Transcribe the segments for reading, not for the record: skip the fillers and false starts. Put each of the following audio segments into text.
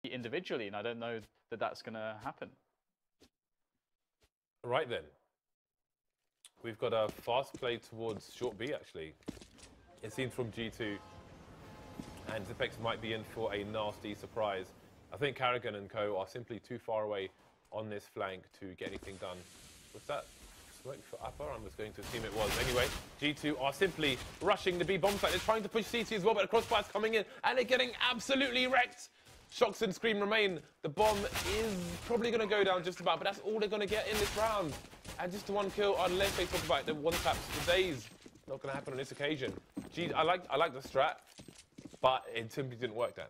individually, and I don't know that that's going to happen. Right then. We've got a fast play towards short B, actually. It seems from G2. And Zipex might be in for a nasty surprise. I think Carrigan and co are simply too far away on this flank to get anything done. Was that smoke for upper? I'm just going to assume it was. Anyway, G2 are simply rushing the B bomb site. They're trying to push CT as well, but the crossfire's coming in and they're getting absolutely wrecked. Shocks and Scream remain. The bomb is probably going to go down just about, but that's all they're going to get in this round. And just one kill, unless they talk about the one taps for days. Not going to happen on this occasion. Gee, I like the strat, but it simply didn't work then.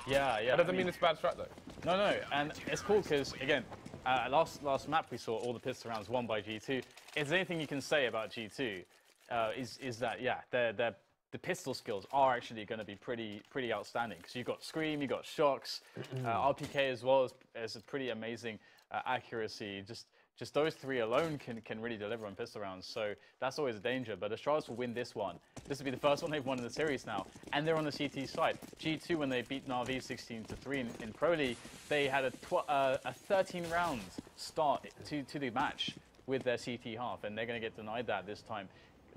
Yeah. That doesn't mean it's a bad strat though. No, and it's cool because, again, last map we saw all the pistol rounds won by G2. If there's anything you can say about G2, is that, yeah, the pistol skills are actually going to be pretty outstanding. Because you've got Scream, you've got Shocks, RPK as well as a pretty amazing accuracy. Just those three alone can really deliver on pistol rounds. So that's always a danger. But Astralis will win this one. This will be the first one they've won in the series now. And they're on the CT side. G2, when they beat Na'Vi 16-3 in Pro League, they had a 13-round start to the match with their CT half. And they're going to get denied that this time.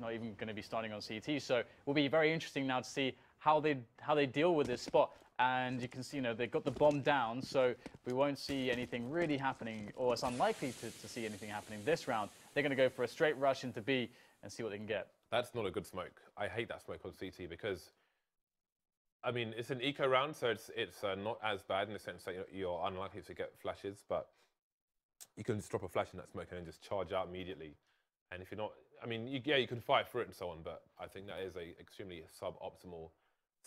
Not even going to be starting on CT. So it will be very interesting now to see how they deal with this spot. And you can see, they've got the bomb down, so we won't see anything really happening, or it's unlikely to see anything happening this round. They're going to go for a straight rush into B and see what they can get. That's not a good smoke. I hate that smoke on CT because, I mean, it's an eco round, so it's not as bad in the sense that you're unlikely to get flashes, but you can just drop a flash in that smoke and then just charge out immediately. And if you're not, I mean, you can fight through it and so on, but I think that is a extremely suboptimal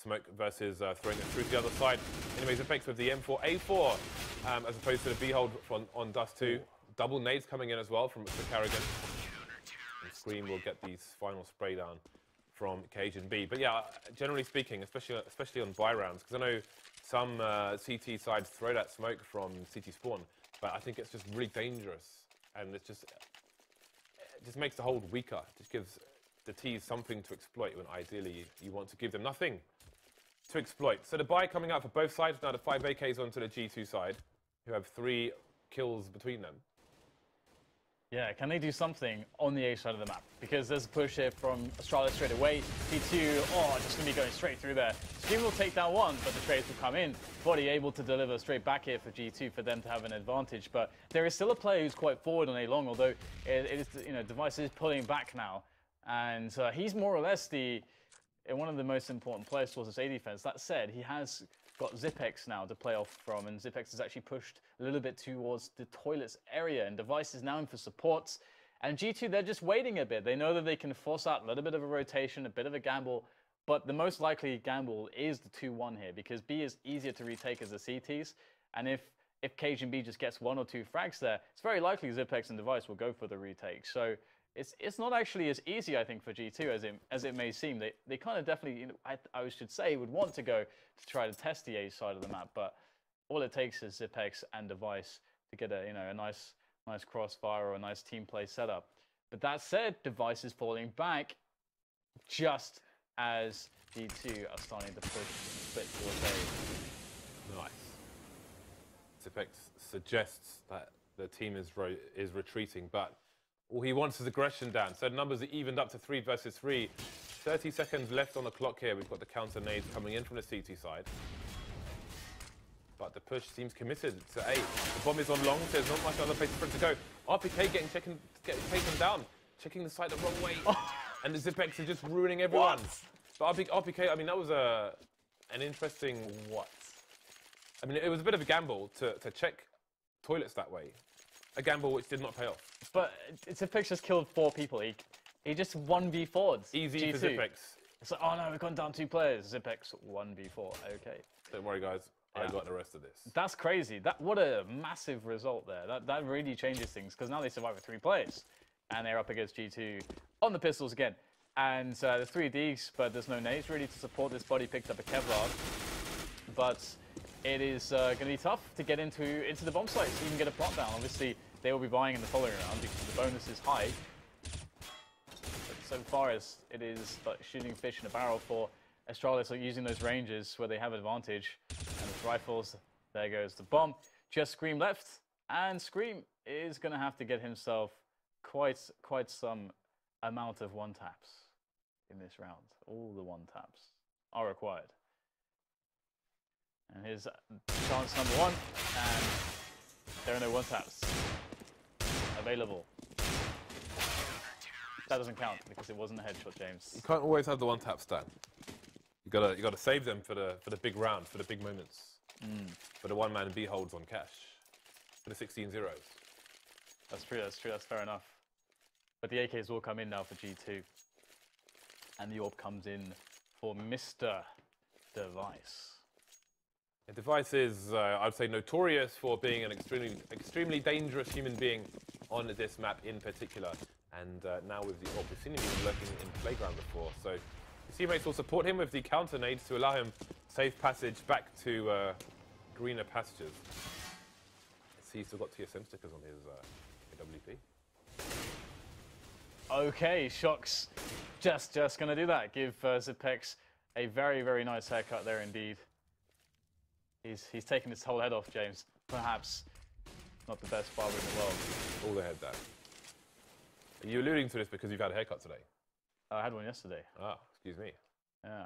smoke versus throwing it through to the other side. Anyways, effects with the M4A4 as opposed to the B hold on Dust 2. Double nades coming in as well from Carrigan. And Scream will get these final spray down from Cage and B. But yeah, generally speaking, especially on buy rounds, because I know some CT sides throw that smoke from CT spawn, but I think it's just really dangerous, and it just makes the hold weaker. It just gives the T's something to exploit when ideally you want to give them nothing to exploit. So the buy coming out for both sides. Now the 5 AKs onto the G2 side, who have 3 kills between them. Yeah, can they do something on the A side of the map? Because there's a push here from Astralis straight away. G2, just going to be going straight through there. Scream will take down one, but the trades will come in. Body able to deliver straight back here for G2 for them to have an advantage. But there is still a player who's quite forward on A long, although it is, Device is pulling back now. And he's more or less one of the most important players towards this A defense. That said, he has got Zipex now to play off from, and Zipex has actually pushed a little bit towards the toilets area, and Device is now in for supports. And G2, they're just waiting a bit. They know that they can force out a little bit of a rotation, a bit of a gamble, but the most likely gamble is the 2-1 here, because B is easier to retake as the CTs, and if Cage and B just gets 1 or 2 frags there, it's very likely Zipex and Device will go for the retake. So it's not actually as easy, I think, for G2 as it may seem. They kind of definitely, I should say, would want to go to try to test the A side of the map, but all it takes is Zipex and Device to get a nice crossfire or a nice team play setup. But that said, Device is falling back just as G2 are starting to push split towards A. Nice. Zipex suggests that the team is retreating, but all he wants is aggression down. So the numbers are evened up to 3 versus 3. 30 seconds left on the clock here. We've got the counter nades coming in from the CT side. But the push seems committed to A. The bomb is on long, so there's not much other place for it to go. RPK getting taken down, checking the site the wrong way. And the Zipex are just ruining everyone. But RPK, I mean, that was an interesting what? I mean, it was a bit of a gamble to check toilets that way. A gamble which did not pay off. But Zipex just killed 4 people. He just 1v4'd Easy G2. for Zipex. It's like, oh no, we've gone down 2 players. Zipex 1v4. Okay. Don't worry, guys. Yeah. I got the rest of this. That's crazy. What a massive result there. That really changes things, because now they survive with 3 players, and they're up against G2 on the pistols again. And there's 3 Ds, but there's no nades really to support this. Body picked up a Kevlar, but it is going to be tough to get into the bomb sites so you can get a plot down. Obviously, they will be buying in the following round because the bonus is high. But so far as it is like shooting fish in a barrel for Astralis, like using those ranges where they have advantage, and the rifles There goes the bomb. Just Scream left, and Scream is going to have to get himself quite some amount of one-taps in this round. All the one-taps are required. And here's chance number one, and there are no one-taps available. That doesn't count because it wasn't a headshot, James. You can't always have the one-tap stand. You gotta save them for the big round, for the big moments. For the one-man B holds on cash. For the 16 zeros. That's true, that's fair enough. But the AKs will come in now for G2. And the AWP comes in for Mr. Device. The Device is, I'd say, notorious for being an extremely dangerous human being on this map in particular. And now with the AWP, we've seen him even lurking in playground before. So his teammates will support him with the counter nades to allow him safe passage back to greener pastures. See, he's still got TSM stickers on his AWP. Okay, Shocks just gonna do that. Give Zipex a very nice haircut there indeed. He's taken his whole head off, James. Perhaps not the best barber in the world. All the head down. Are you alluding to this because you've had a haircut today? I had one yesterday. Ah, excuse me. Yeah.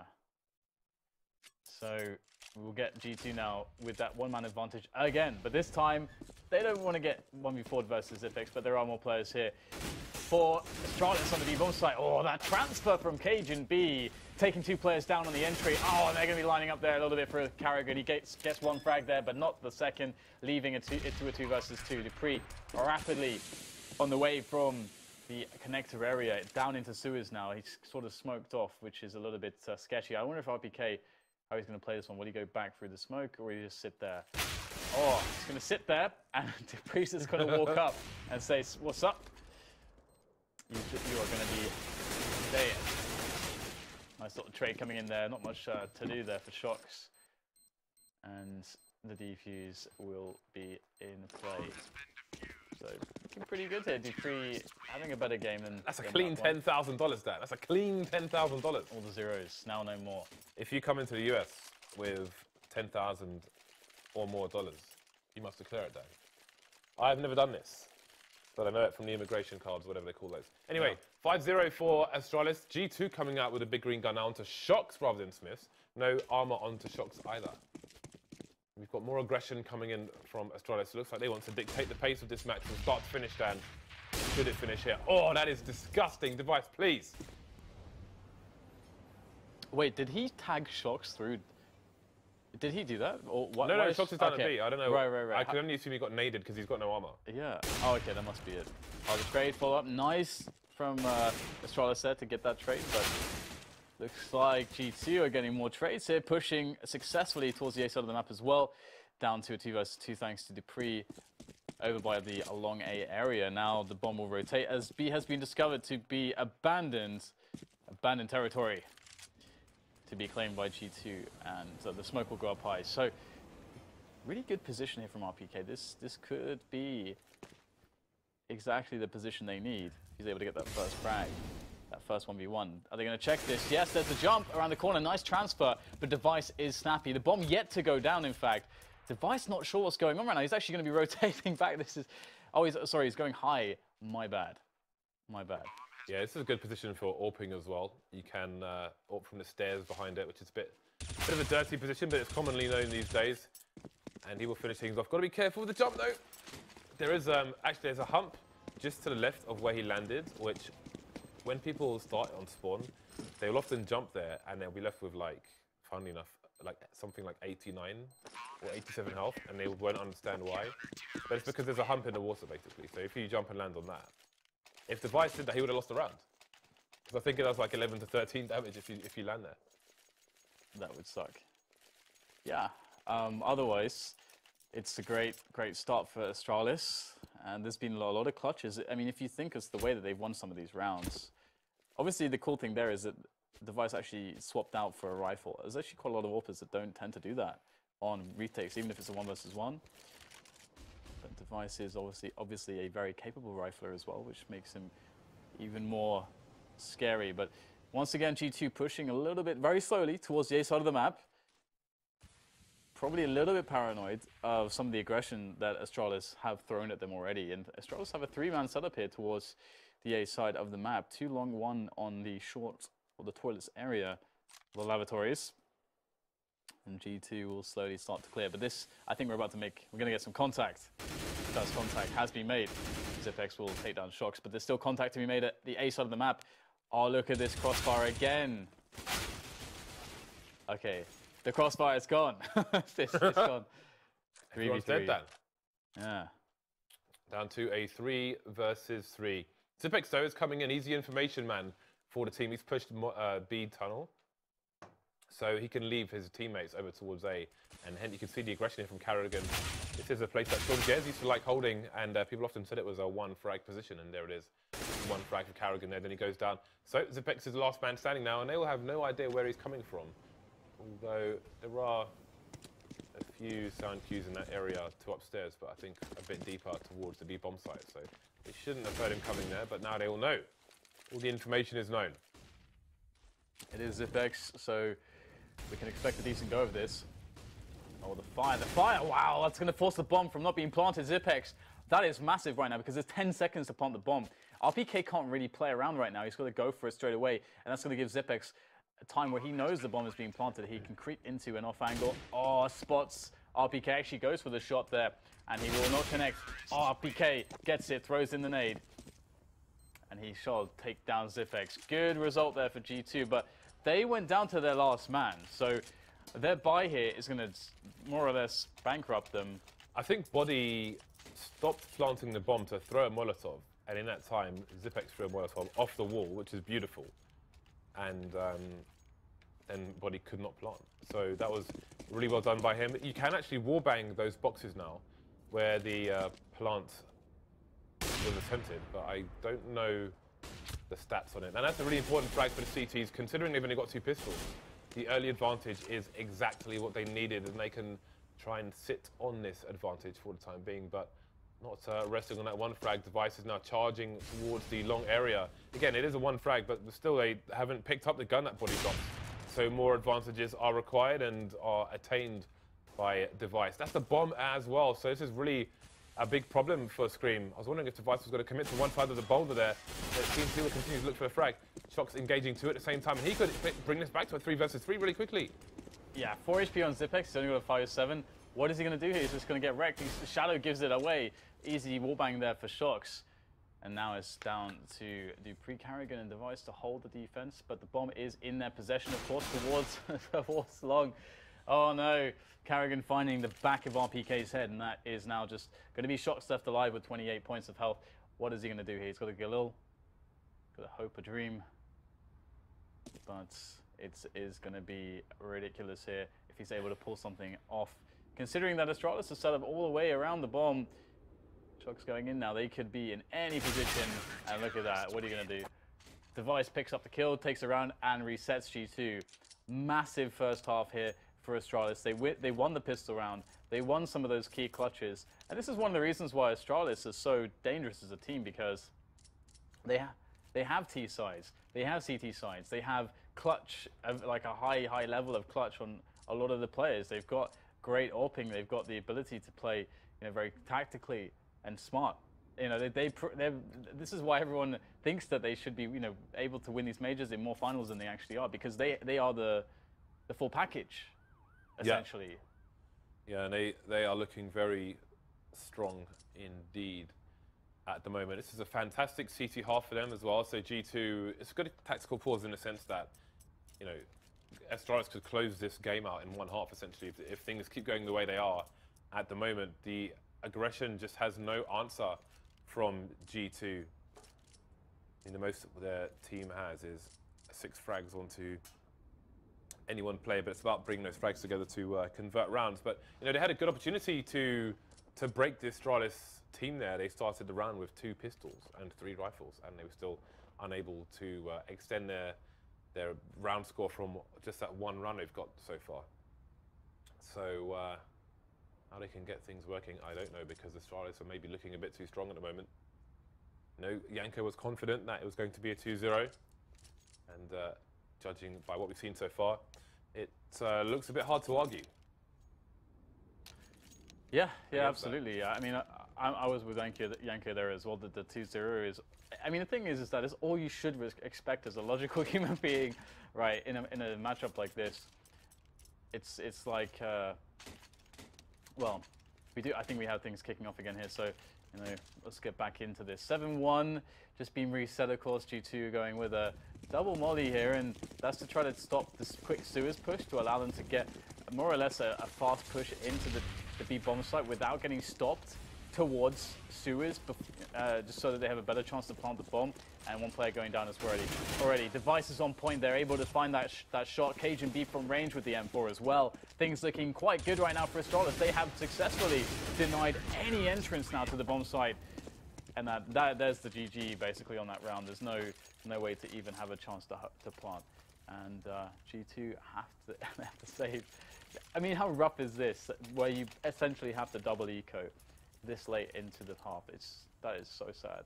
So we'll get G2 now with that one-man advantage again. But this time, they don't want to get 1v4 versus Zipex, but there are more players here. For Astralis on the B-bomb site, oh, that transfer from Cajun B, taking two players down on the entry. Oh, and they're going to be lining up there a little bit for Carragher. He gets one frag there, but not the second, leaving it to a 2 versus 2. Dupree rapidly on the way from the connector area down into sewers now. He's sort of smoked off, which is a little bit sketchy. I wonder if RPK, how he's going to play this one. Will he go back through the smoke, or will he just sit there? Oh, he's going to sit there, and Dupree's is going to walk up and say, "What's up? You are going to be dead." Nice little trade coming in there. Not much to do there for Shocks. And the defuse will be in play. So looking pretty good here. Dupree having a better game than... That's a clean $10,000, Dan. That's a clean $10,000. All the zeros. Now no more. If you come into the US with $10,000 or more dollars, you must declare it, Dan. I've never done this, but I know it from the immigration cards, whatever they call those. Anyway, 5-0 for Astralis. G2 coming out with a big green gun now onto Shocks rather than Smiths. No armor onto Shocks either. We've got more aggression coming in from Astralis. It looks like they want to dictate the pace of this match from start to finish, Dan. Should it finish here? Oh, that is disgusting. Device, please. Wait, did he tag Shocks through? Did he do that? Or what? No, Shocks is down at B. I don't know. Right. I can only assume he got naded because he's got no armor. Yeah. Oh, okay, that must be it. Oh, the trade follow-up. Nice from Astralis there to get that trade, but looks like G2 are getting more trades here, pushing successfully towards the A side of the map as well. Down to a 2 versus 2 thanks to Dupree over by the long A area. Now the bomb will rotate as B has been discovered to be abandoned territory to be claimed by G2, and the smoke will go up high. So really good position here from RPK. This could be exactly the position they need. He's able to get that first frag. That first 1v1. Are they going to check this? Yes, there's the jump around the corner. Nice transfer, but Device is snappy. The bomb yet to go down, in fact. Device not sure what's going on right now. He's actually going to be rotating back. This is... Oh, sorry, he's going high. My bad. Yeah, this is a good position for AWPing as well. You can AWP from the stairs behind it, which is a bit of a dirty position, but it's commonly known these days. And he will finish things off. Got to be careful with the jump, though. There is, actually, there's a hump just to the left of where he landed, which... When people start on spawn, they will often jump there and they'll be left with, like, funnily enough, like something like 89 or 87 health, and they won't understand why. But it's because there's a hump in the water, basically. So if you jump and land on that, if Device did that, he would have lost the round. Because I think it does like 11 to 13 damage if you land there. That would suck. Yeah. Otherwise, it's a great start for Astralis, and there's been a lot of clutches. I mean, if you think it's the way that they've won some of these rounds. Obviously, the cool thing there is that Device actually swapped out for a rifle. There's actually quite a lot of AWPers that don't tend to do that on retakes, even if it's a 1 versus 1. But Device is obviously a very capable rifler as well, which makes him even more scary. But once again, G2 pushing a little bit very slowly towards the A side of the map. probably a little bit paranoid of some of the aggression that Astralis have thrown at them already. And Astralis have a 3-man setup here towards the A side of the map. 2 long, 1 on the short, or the toilets area, the lavatories. And G2 will slowly start to clear. But this, I think we're going to get some contact. First contact has been made. Zipex will take down Shocks, but there's still contact to be made at the A side of the map. Oh, look at this crossfire again. Okay, the crossfire is gone. It's gone. 3v3. Dead then. Yeah. Down to a 3 versus 3. Zipex, though, is coming in. Easy information, man, for the team. He's pushed B tunnel, so he can leave his teammates over towards A. And hence you can see the aggression here from Carrigan. This is a place that Sean Gez used to like holding, and people often said it was a 1 frag position, and there it is. 1 frag for Carrigan there, then he goes down. So Zipex is the last man standing now, and they will have no idea where he's coming from. Although there are a few sound cues in that area to upstairs, but I think a bit deeper towards the B bomb site. So they shouldn't have heard him coming there, but now they all know. All the information is known. It is Zipex, so we can expect a decent go of this. Oh, the fire, wow, that's going to force the bomb from not being planted. Zipex, that is massive right now because there's 10 seconds to plant the bomb. RPK can't really play around right now. He's got to go for it straight away, and that's going to give Zipex a time where he knows the bomb is being planted. He can creep into an off angle. Oh, spots. RPK actually goes for the shot there, and he will not connect. Oh, RPK gets it, throws in the nade, and he shall take down Zipex. Good result there for G2, but they went down to their last man, so their buy here is going to more or less bankrupt them. I think Body stopped planting the bomb to throw a Molotov, and in that time, Zipex threw a Molotov off the wall, which is beautiful. And Body could not plant. So that was really well done by him. You can actually wallbang those boxes now, where the plant was attempted, but I don't know the stats on it. And that's a really important frag for the CTs, considering they've only got 2 pistols. The early advantage is exactly what they needed, and they can try and sit on this advantage for the time being, but not resting on that 1 frag. Device is now charging towards the long area. Again, it is a 1 frag, but still they haven't picked up the gun that Body dropped. So more advantages are required and are attained by Device. That's the bomb as well, so this is really a big problem for Scream. I was wondering if Device was going to commit to one side of the boulder there. It seems he will continue to look for the frag. Shock's engaging 2 at the same time, and he could bring this back to a 3 versus 3 really quickly. Yeah, 4 HP on Zipex. He's only got a 5-7. What is he going to do here? He's just going to get wrecked. Shadow gives it away. Easy wallbang there for Shocks. And now it's down to Dupree, Carrigan, and Device to hold the defense. But the bomb is in their possession, of course, towards Long. Oh no, Carrigan finding the back of RPK's head, and that is now just going to be Shocks left alive with 28 points of health. What is he going to do here? He's got a Galil, got a hope, a dream. But it is going to be ridiculous here if he's able to pull something off. Considering that Astralis is set up all the way around the bomb. Shocks going in now. They could be in any position. And look at that. What are you going to do? Device picks up the kill, takes a round, and resets G2. Massive first half here for Astralis. They won the pistol round. They won some of those key clutches. And this is one of the reasons why Astralis is so dangerous as a team, because they have T sides. They have CT sides. They have clutch, like a high level of clutch on a lot of the players. They've got great AWPing. They've got the ability to play, very tactically and smart. This is why everyone thinks that they should be, able to win these majors in more finals than they actually are, because they are the full package, essentially. Yeah, and they are looking very strong indeed at the moment. This is a fantastic CT half for them as well. So G2, it's a good tactical pause in the sense that, Astralis could close this game out in one half, essentially, if things keep going the way they are at the moment. The aggression just has no answer from G2. The most their team has is 6 frags onto any one player, but it's about bringing those frags together to convert rounds. But they had a good opportunity to break the Astralis team there. They started the round with 2 pistols and 3 rifles, and they were still unable to extend their round score from just that 1 run they've got so far. So how they can get things working, I don't know, because Astralis are maybe looking a bit too strong at the moment. Yanko was confident that it was going to be a 2-0, and judging by what we've seen so far, it looks a bit hard to argue. Yeah, yeah, absolutely. I mean, I was with Yanko there as well. The 2-0 is, I mean, the thing is that it's all you should expect as a logical human being, right? In a matchup like this, it's like, well, we do. I think we have things kicking off again here. So, you know, let's get back into this. 7-1, just being reset, of course. G2 going with a double molly here, and that's to try to stop this quick sewers push to allow them to get more or less a fast push into the B bomb site without getting stopped towards sewers, just so that they have a better chance to plant the bomb. And one player going down as well already. Device is on point. They're able to find that shot. Cajun from range with the M4 as well. Things looking quite good right now for Astralis. They have successfully denied any entrance now to the bomb site. And there's the GG basically on that round. There's no way to even have a chance to plant. And G2 have to save. I mean, how rough is this? Where you essentially have to double eco this late into the half. That is so sad.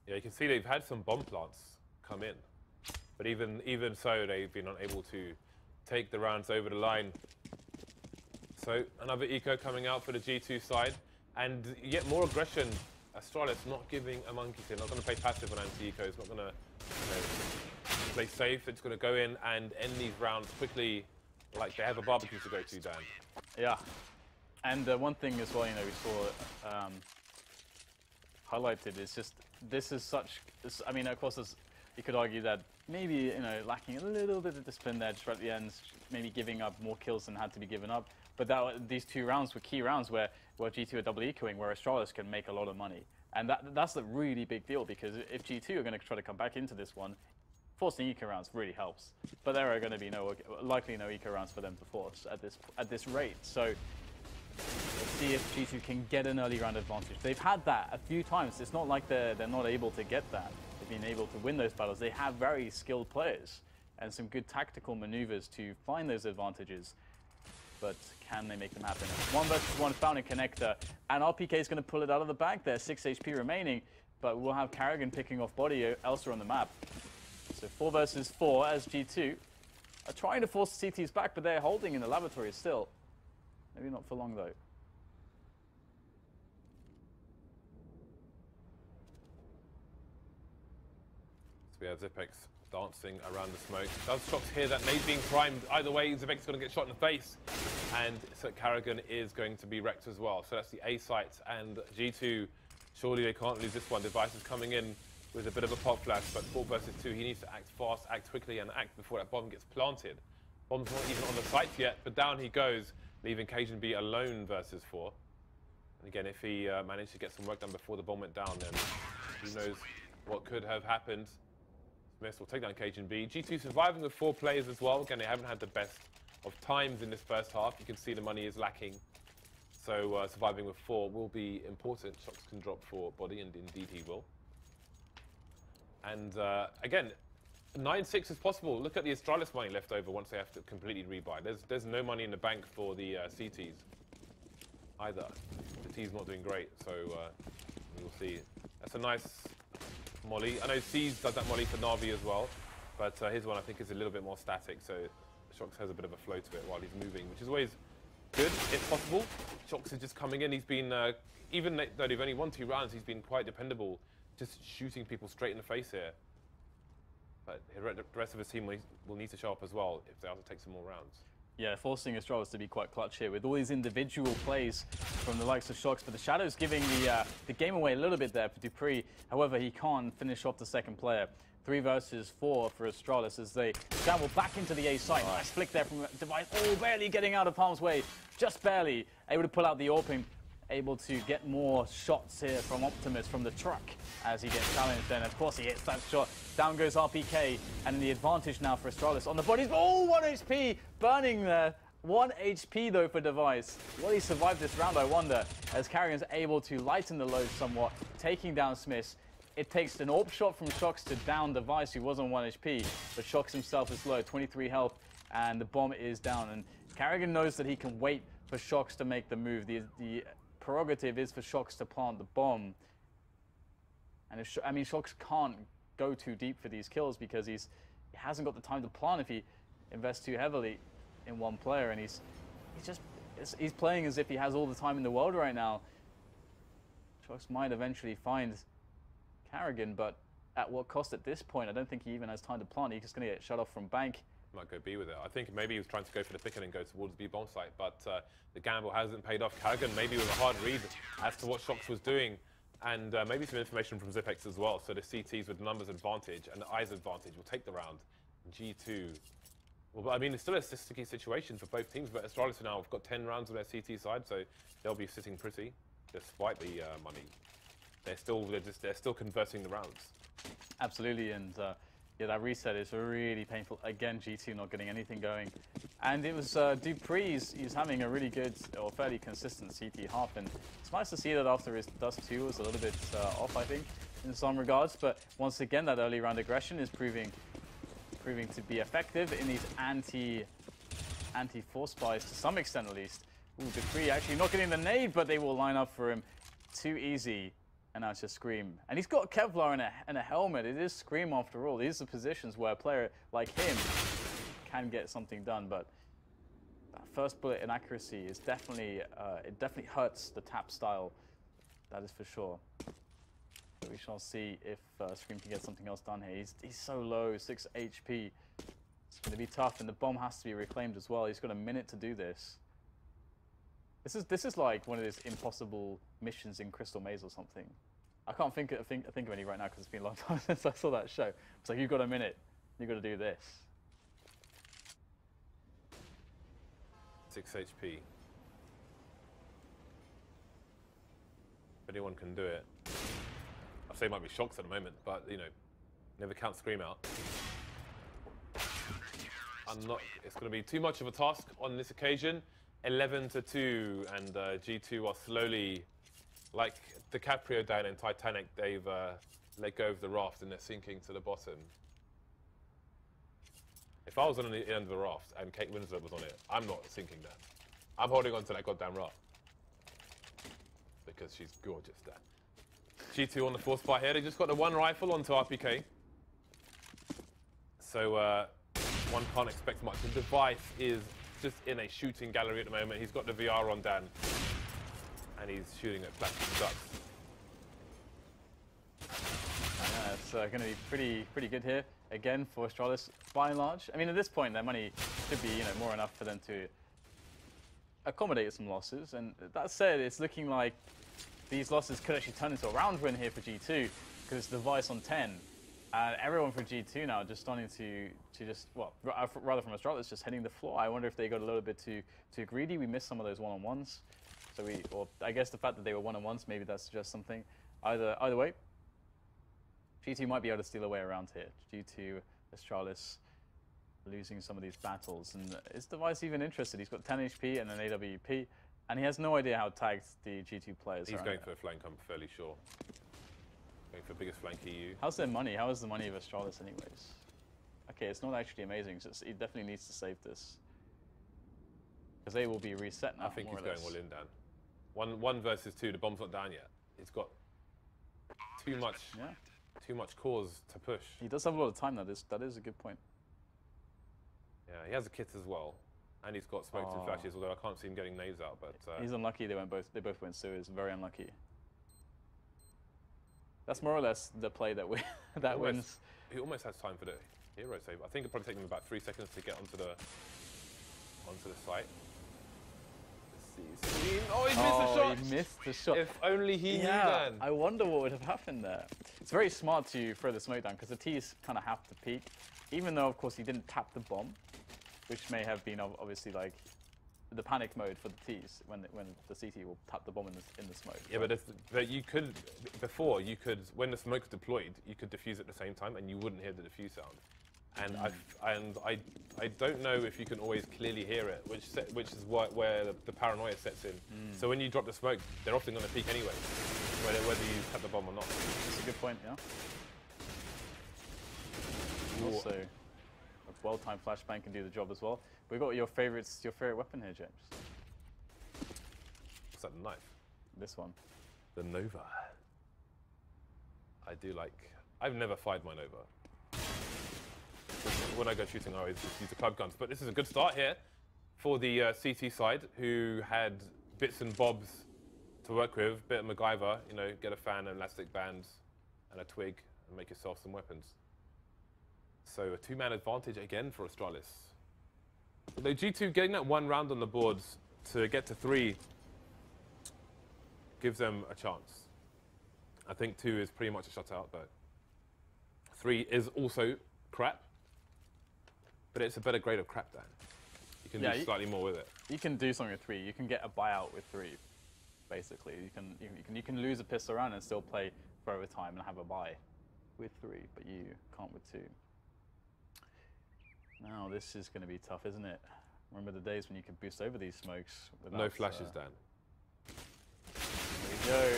Yeah, you can see they've had some bomb plants come in, but even so, they've been unable to take the rounds over the line. So another eco coming out for the G2 side, and you get more aggression. Astralis not giving a monkey's here, not going to play passive on anti-eco. It's not going to play safe. It's going to go in and end these rounds quickly, like they have a barbecue to go to, Dan. Yeah, and one thing as well, you know, we saw highlighted is just this is such. I mean, of course, you could argue that maybe, you know, lacking a little bit of discipline there just right at the end, maybe giving up more kills than had to be given up. But these 2 rounds were key rounds where G2 are double ecoing, where Astralis can make a lot of money. And that's a really big deal, because if G2 are going to try to come back into this one, forcing eco rounds really helps. But there are going to be likely no eco rounds for them to force at this rate. So let's see if G2 can get an early round advantage. They've had that a few times. It's not like they're not able to get that. They've been able to win those battles. They have very skilled players and some good tactical maneuvers to find those advantages. But can they make them happen? 1 versus 1 found in connector, and RPK is going to pull it out of the bag there. 6 HP remaining, but we'll have Carrigan picking off body elsewhere on the map. So 4 versus 4 as G2 are trying to force the CTs back, but they're holding in the laboratory still. Maybe not for long though. So we have Zipex dancing around the smoke. Does Shox hear that nade being primed? Either way, Zipex is going to get shot in the face. And so Carrigan is going to be wrecked as well. So that's the A site. And G2, surely they can't lose this one. Device is coming in with a bit of a pop flash, but 4 versus 2, he needs to act fast, act quickly, and act before that bomb gets planted. Bomb's not even on the site yet, but down he goes, leaving Cajun B alone versus 4. And again, if he managed to get some work done before the bomb went down, then who knows what could have happened. Smith will take down Cajun B. G2 surviving with 4 players as well. Again, they haven't had the best of times in this first half. You can see the money is lacking. So surviving with 4 will be important. Shox can drop for body, and indeed he will. And again, 9-6 is possible. Look at the Astralis money left over once they have to completely rebuy. There's no money in the bank for the CTs either. The T's not doing great, so we'll see. That's a nice molly. I know C's does that molly for Na'Vi as well, but his one I think is a little bit more static, so Shox has a bit of a flow to it while he's moving, which is always good if possible. Shox is just coming in. He's been, even though they've only won 2 rounds, he's been quite dependable, just shooting people straight in the face here. But the rest of his team will need to show up as well if they have to take some more rounds. Yeah, forcing Astralis to be quite clutch here with all these individual plays from the likes of Shox, but the Shadow's giving the game away a little bit there for Dupree. However, he can't finish off the second player. 3 versus 4 for Astralis as they scramble back into the A site. Nice flick there from Device. Oh, barely getting out of harm's way. Just barely able to pull out the AWPing. Able to get more shots here from Optimus from the truck as he gets challenged. And of course he hits that shot. Down goes RPK, and the advantage now for Astralis on the bodies. Oh, 1 HP burning there. 1 HP though for Device. Will he survive this round, I wonder, as Carrigan's able to lighten the load somewhat, taking down Smith. It takes an AWP shot from Shox to down Device, who was on 1 HP, but Shox himself is low, 23 health, and the bomb is down. And Carrigan knows that he can wait for Shox to make the move. The prerogative is for Shox to plant the bomb. And if, I mean, Shox can't go too deep for these kills because he hasn't got the time to plant if he invests too heavily in one player, and he's just he's playing as if he has all the time in the world right now. Trox might eventually find Carrigan, but at what cost at this point? I don't think he even has time to plant. He's just going to get shut off from bank. Might go B with it. I think maybe he was trying to go for the pick and go towards B bomb site, but the gamble hasn't paid off. Carrigan maybe with a hard read as to what Shox was doing, and maybe some information from Zipex as well. So the CTs with numbers advantage and the eyes advantage will take the round. G2. Well, I mean, it's still a sticky situation for both teams, but Astralis now have got 10 rounds on their CT side, so they'll be sitting pretty despite the money. They're still converting the rounds. Absolutely, and yeah, that reset is really painful. Again, G2 not getting anything going. And it was Dupree's, he's having a really good or fairly consistent CT half, and it's nice to see that after his Dust 2 was a little bit off, I think, in some regards. But once again, that early round aggression is proving to be effective in these anti-force buys to some extent at least. Ooh, Dupree actually not getting the nade, but they will line up for him. Too easy. And now it's just Scream. And he's got Kevlar and a helmet. It is Scream after all. These are positions where a player like him can get something done. But that first bullet inaccuracy is definitely, it definitely hurts the tap style. That is for sure. But we shall see if Scream can get something else done here. He's so low, 6 HP. It's going to be tough, and the bomb has to be reclaimed as well. He's got a minute to do this. This is like one of those impossible missions in Crystal Maze or something. I can't think of any right now because it's been a long time since I saw that show. It's like, you've got a minute, you've got to do this. 6 HP. If anyone can do it. I'd say it might be Shox at the moment, but you know, never count Scream out. It's going to be too much of a task on this occasion. 11-2, and G2 are slowly, like DiCaprio down in Titanic, they've let go of the raft and they're sinking to the bottom. If I was on the end of the raft and Kate Winslet was on it, I'm not sinking there. I'm holding on to that goddamn raft. Because she's gorgeous there. G2 on the force buy here, they just got the one rifle onto RPK. So one can't expect much. The device is just in a shooting gallery at the moment. He's got the VR on Dan, and he's shooting at plastic ducks. It's going to be pretty good here again for Astralis by and large. I mean, at this point, their money should be more enough for them to accommodate some losses. And that said, it's looking like these losses could actually turn into a round win here for G2 because it's the device on 10. Everyone from G2 now just starting to just, well, rather from Astralis, just hitting the floor. I wonder if they got a little bit too greedy. We missed some of those one-on-ones. So or I guess the fact that they were one-on-ones, maybe that suggests something. Either way, G2 might be able to steal away around here due to Astralis losing some of these battles. And is Device even interested? He's got 10 HP and an AWP, and he has no idea how tagged the G2 players are. He's going for a flank, I'm fairly sure. Going for biggest flank EU. How's their money? How is the money of Astralis anyways? Okay, it's not actually amazing, so he definitely needs to save this. Because they will be reset now. I think he's going all in, Dan. One versus two, the bomb's not down yet. He's got too much cause to push. He does have a lot of time, that is a good point. Yeah, he has a kit as well. And he's got smokes and flashes, although I can't see him getting nades out, but he's unlucky they both went sewers, very unlucky. That's more or less the play that wins. He almost has time for the hero save. I think it'll probably take him about 3 seconds to get onto the site. Let's see. Oh, he missed the shot! He missed the shot. If only he knew then. I wonder what would have happened there. It's very smart to throw the smoke down because the T's kind of have to peek, even though of course he didn't tap the bomb, which may have been obviously like the panic mode for the T's when the CT will tap the bomb in the smoke. Yeah, but you could when the smoke's deployed, you could defuse at the same time and you wouldn't hear the defuse sound. And I don't know if you can always clearly hear it, which is where the paranoia sets in. So when you drop the smoke, they're often going to peek anyway, whether you tap the bomb or not. That's a good point, yeah. Also, a well-timed flashbang can do the job as well. We got your favorite weapon here, James. What's that, the knife? This one. The Nova. I've never fired my Nova. When I go shooting, I always just use the club guns. But this is a good start here for the CT side, who had bits and bobs to work with, bit of MacGyver, you know, get a fan, an elastic band, and a twig, and make yourself some weapons. So a two-man advantage again for Astralis. Although G2 getting that one round on the boards to get to 3 gives them a chance. I think 2 is pretty much a shutout, though. 3 is also crap, but it's a better grade of crap, Dan. You can do slightly more with it. You can do something with 3. You can get a buyout with 3, basically. You can lose a pistol round and still play for overtime and have a buy with 3, but you can't with 2. Now this is going to be tough, isn't it? Remember the days when you could boost over these smokes without... No flashes, Dan. There we go.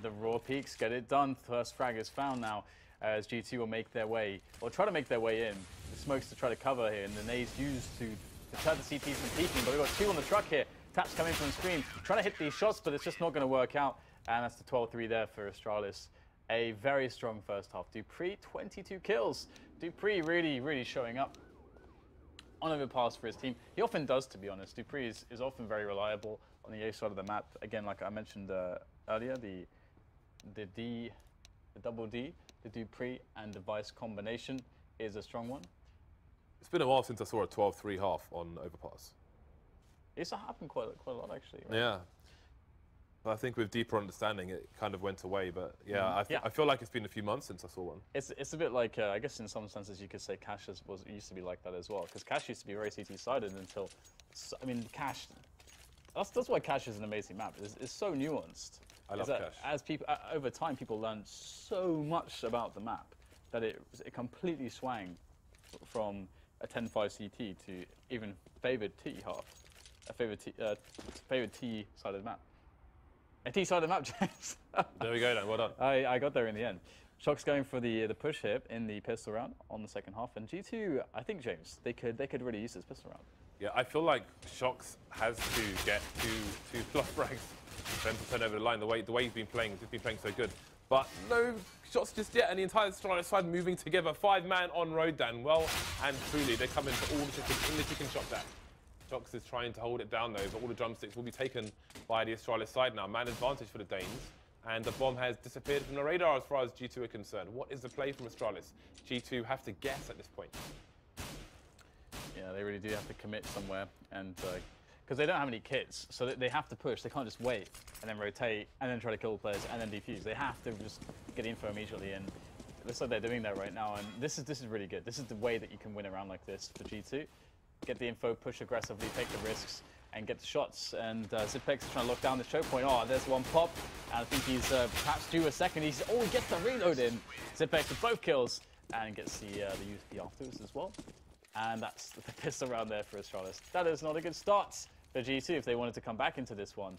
The raw peaks get it done. First frag is found now as G2 will make their way, or try to make their way in. The smokes to try to cover here, and the nades used to deter the CTs from peeking, but we've got 2 on the truck here. Taps coming from the screen, trying to hit these shots, but it's just not going to work out. And that's the 12-3 there for Astralis. A very strong first half. dupreeh, 22 kills. dupreeh really showing up on overpass for his team. He often does, to be honest. dupreeh is often very reliable on the A side of the map. Again, like I mentioned earlier, the double D, the dupreeh and device combination is a strong one. It's been a while since I saw a 12-3 half on overpass. It's happened quite a lot, actually. Right? Yeah. But I think with deeper understanding, it kind of went away. But yeah, I feel like it's been a few months since I saw one. It's a bit like, I guess in some senses you could say Cash used to be like that as well. Because Cash used to be very CT-sided until, I mean, Cash, that's why Cash is an amazing map. It's so nuanced. I love Cash. As people, over time, people learn so much about the map that it completely swang from a 10-5 CT to even favored T half, a favored T side of the map. A T side of the map, James. There we go, Dan. Well done. I got there in the end. Shox going for the push here in the pistol round on the second half, and G2, I think, James, they could really use this pistol round. Yeah, I feel like Shox has to get two plus frags for him to turn over the line. The way he's been playing, so good. But no shots just yet, and the entire Astralis side moving together. 5-man on road, Dan. Well and truly, they come in for all the chicken shot, Dan. Shox is trying to hold it down, though, but all the drumsticks will be taken by the Astralis side now. Man advantage for the Danes, and the bomb has disappeared from the radar as far as G2 are concerned. What is the play from Astralis? G2 have to guess at this point. Yeah, they really do have to commit somewhere, and because they don't have any kits, so they have to push. They can't just wait and then rotate and then try to kill players and then defuse. They have to just get info immediately, and it looks like they're doing that right now. And this is really good. This is the way that you can win a round like this for G2. Get the info, push aggressively, take the risks, and get the shots. And Zipex is trying to lock down the choke point. Oh, there's one pop. And I think he's perhaps due a second. He gets the reload in. Zipex with both kills and gets the USP afterwards as well. And that's the pistol round there for Astralis. That is not a good start for G2 if they wanted to come back into this one.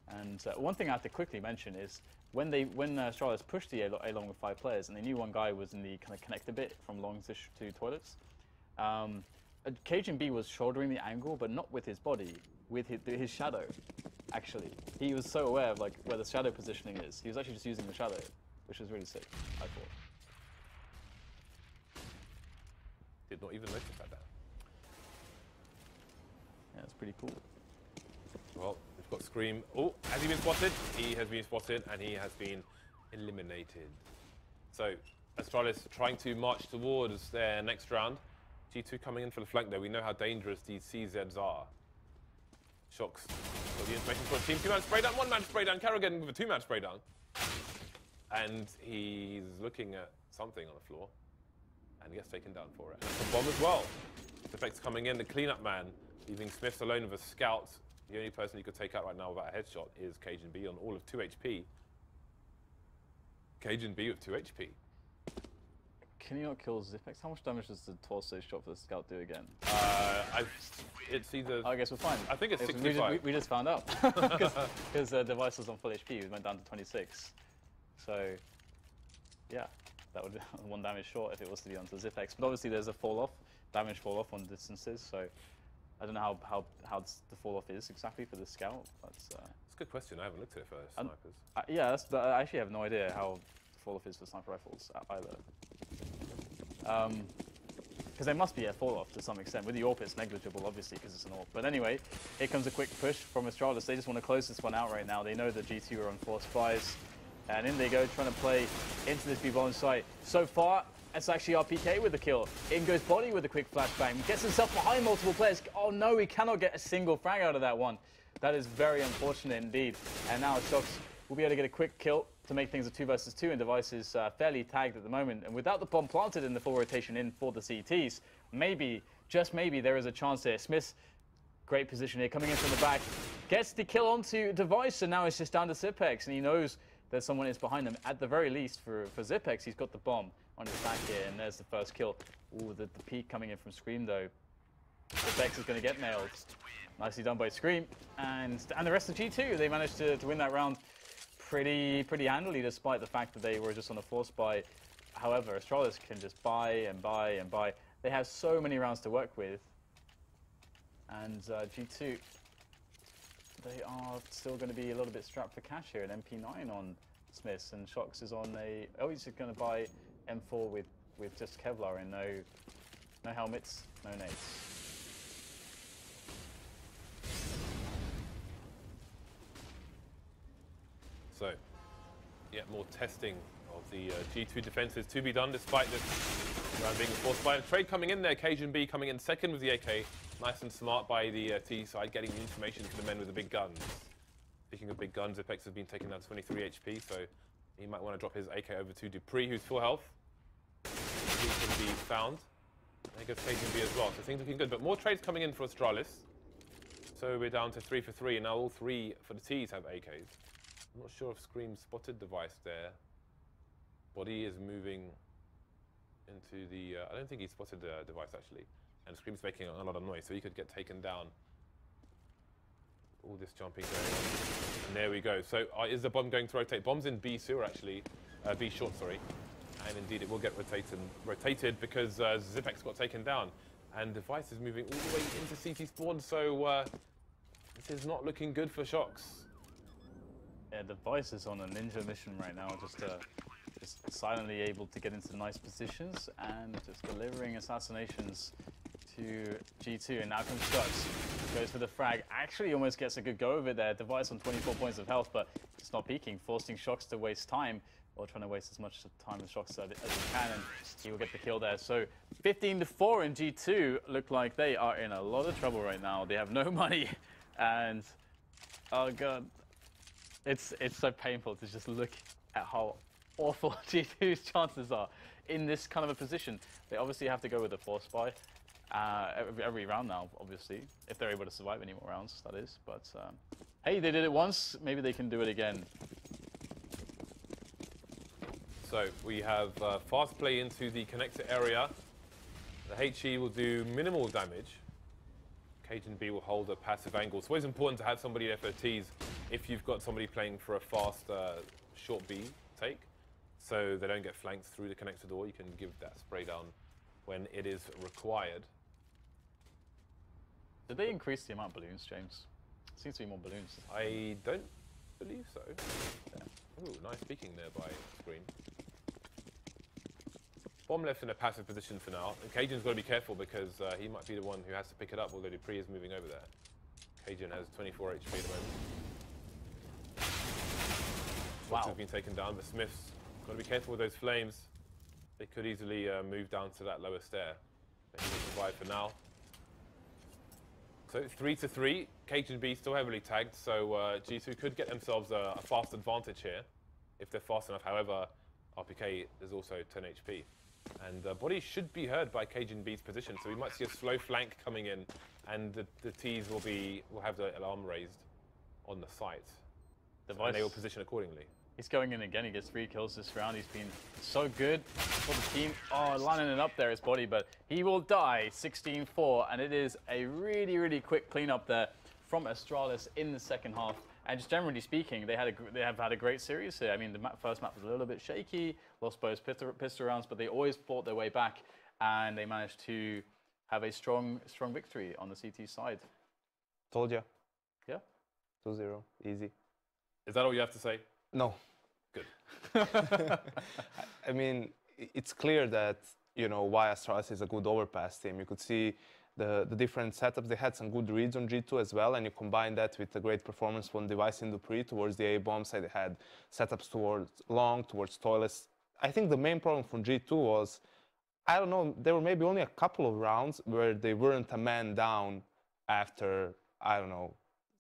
And one thing I have to quickly mention is when Astralis pushed the A long with 5 players, and they knew one guy was in the kind of connector bit from long to toilets. Cajun B was shouldering the angle, but not with his body, with his shadow, actually. He was so aware of like where the shadow positioning is. He was actually just using the shadow, which was really sick, I thought. Did not even notice that. Yeah, it's pretty cool. Well, we've got Scream. Oh, has he been spotted? He has been spotted, and he has been eliminated. So, Astralis trying to march towards their next round. G2 coming in for the flank, though. We know how dangerous these CZs are. Shox got the information for a team. 2-man spray down, 1-man spray down. Kerrigan with a 2-man spray down. And he's looking at something on the floor. And he gets taken down for it. And it's a bomb as well. Defects coming in, the cleanup man, leaving Smiths alone with a scout. The only person he could take out right now without a headshot is Cajun B on all of 2 HP. Cajun B with 2 HP. Can you not kill Zipex? How much damage does the torso shot for the scout do again? It's either... I guess we're fine. I think it's 65. We just found out. Because the device was on full HP. It went down to 26. So, yeah. That would be 1 damage short if it was to be onto Zipex. But obviously there's a damage fall off on distances. So, I don't know how the fall off is exactly for the scout. That's a good question. I haven't looked at it for snipers. Yeah, I actually have no idea how the fall off is for sniper rifles either. because there must be a fall-off to some extent. With the AWP, it's negligible, obviously, because it's an AWP. But anyway, here comes a quick push from Astralis. They just want to close this one out right now. They know that G2 are on force buys. And in they go, trying to play into this B-bomb site. So far, it's actually RPK with the kill. In goes Body with a quick flashbang. Gets himself behind multiple players. Oh no, he cannot get a single frag out of that one. That is very unfortunate indeed. And now Shox will be able to get a quick kill to make things a 2 versus 2, and Device is fairly tagged at the moment. And without the bomb planted in the full rotation in for the CTs, maybe, just maybe, there is a chance here. Smith, great position here, coming in from the back. Gets the kill onto Device, and now it's just down to Zipex, and he knows that someone is behind him. At the very least, for Zipex, he's got the bomb on his back here, and there's the first kill. Ooh, the peek coming in from Scream, though. Zipex is going to get nailed. Nicely done by Scream. And the rest of G2, they managed to win that round pretty handily, despite the fact that they were just on a force buy. However, Astralis can just buy and buy and buy. They have so many rounds to work with. And G2, they are still going to be a little bit strapped for cash here. An MP9 on Smiths, and Shox is on a... Oh, he's just going to buy M4 with just Kevlar and no helmets, no nades. So, yeah, more testing of the G2 defenses to be done despite this round being forced by a trade coming in there. Cajun B coming in second with the AK. Nice and smart by the T side, getting the information to the men with the big guns. Speaking of big guns, Apex has been taken down to 23 HP, so he might want to drop his AK over to Dupree, who's full health. He can be found. There goes Cajun B as well, so things looking good. But more trades coming in for Astralis. So we're down to 3 for 3, and now all 3 for the Ts have AKs. I'm not sure if Scream spotted Device there. Body is moving into the... I don't think he spotted the Device, actually. And Scream's making a lot of noise, so he could get taken down. All this jumping going on. And there we go. So is the bomb going to rotate? Bomb's in B sewer, actually. B short, sorry. And indeed, it will get rotated because Zipex got taken down. And Device is moving all the way into CT spawn, so this is not looking good for Shox. Yeah, Device is on a ninja mission right now, just silently able to get into nice positions and just delivering assassinations to G2. And now comes Shox, goes for the frag, actually almost gets a good go of it there. Device on 24 points of health, but it's not peeking, forcing Shox to waste time, or trying to waste as much time as Shox as he can, and he will get the kill there. So 15-4 in G2 look like they are in a lot of trouble right now. They have no money, and oh god. It's so painful to just look at how awful G2's chances are in this kind of a position. They obviously have to go with a force buy every round now, obviously, if they're able to survive any more rounds, that is. But hey, they did it once, maybe they can do it again. So we have fast play into the connector area. The HE will do minimal damage. Cajun B will hold a passive angle. It's always important to have somebody there for Ts if you've got somebody playing for a fast short B take, so they don't get flanked through the connector door. You can give that spray down when it is required. Did they increase the amount of balloons, James? Seems to be more balloons. I don't believe so. Yeah. Ooh, nice peeking there by Screen. Bomb left in a passive position for now. And Cajun's got to be careful because he might be the one who has to pick it up, although Dupree is moving over there. Cajun has 24 HP at the moment. Wow. Have been taken down, but Smith's got to be careful with those flames. They could easily move down to that lower stair. But he will survive for now. So 3-3. Cajun B still heavily tagged, so G2 could get themselves a fast advantage here if they're fast enough. However, RPK is also 10 HP. And Body should be heard by Cajun B's position, so we might see a slow flank coming in, and the Ts will have the alarm raised on the site. And they will position accordingly. He's going in again. He gets 3 kills this round. He's been so good for the team. Oh, lining it up there is Body, but he will die 16-4, and it is a really quick cleanup there from Astralis in the second half. And just generally speaking, they have had a great series here. I mean, the first map was a little bit shaky, lost both pistol rounds, but they always fought their way back, and they managed to have a strong victory on the CT side. Told ya. Yeah. 2-0, easy. Is that all you have to say? No. Good. I mean, it's clear that why Astralis is a good overpass team. You could see the different setups. They had some good reads on G2 as well, and you combine that with a great performance from Device in Dupree towards the A bomb side. They had setups towards long, towards toilets. I think the main problem from G2 was, I don't know, there were maybe only a couple of rounds where they weren't a man down after, I don't know,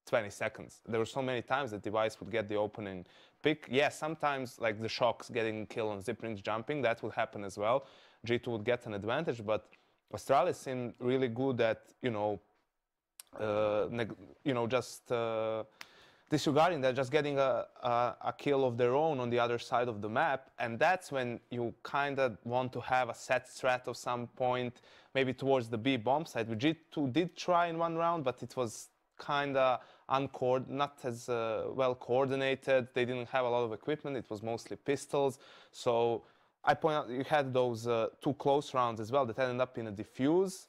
20 seconds. There were so many times that Device would get the opening pick. Yeah, sometimes like the shocks getting killed on zip rings jumping, that would happen as well. G2 would get an advantage, but Astralis seemed really good at, just disregarding that, just getting a kill of their own on the other side of the map. And that's when you kind of want to have a set strat of some point, maybe towards the B bomb side, which G2 did try in one round, but it was kind of not as well coordinated. They didn't have a lot of equipment. It was mostly pistols. So I point out you had those 2 close rounds as well that ended up in a defuse.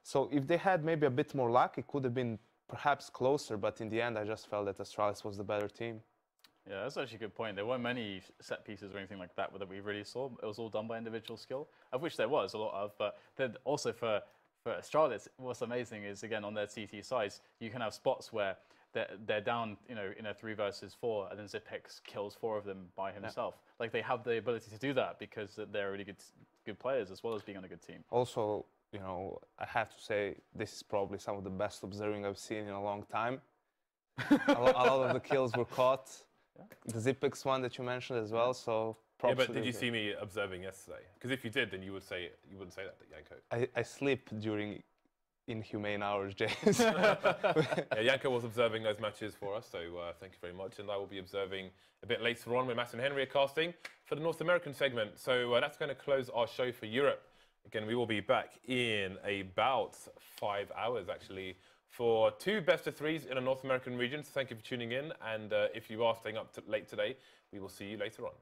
So if they had maybe a bit more luck, it could have been perhaps closer. But in the end, I just felt that Astralis was the better team. Yeah, that's actually a good point. There weren't many set pieces or anything like that that we really saw. It was all done by individual skill, of which there was a lot of. But then also for Astralis, what's amazing is, again, on their CT sides, you can have spots where they're down, in a 3 versus 4, and then Zipex kills 4 of them by himself. Yeah. Like, they have the ability to do that because they're really good players as well as being on a good team. Also, I have to say this is probably some of the best observing I've seen in a long time. a lot of the kills were caught. Yeah. The Zipex one that you mentioned as well. So. Yeah, but did you see me observing yesterday? Because if you did, then you wouldn't say that, Janko. I sleep during inhumane hours, James. Yeah, Janko was observing those matches for us, so thank you very much. And I will be observing a bit later on when Matt and Henry are casting for the North American segment. So that's going to close our show for Europe. Again, we will be back in about 5 hours, actually, for 2 best-of-3s in a North American region. So thank you for tuning in. And if you are staying up late today, we will see you later on.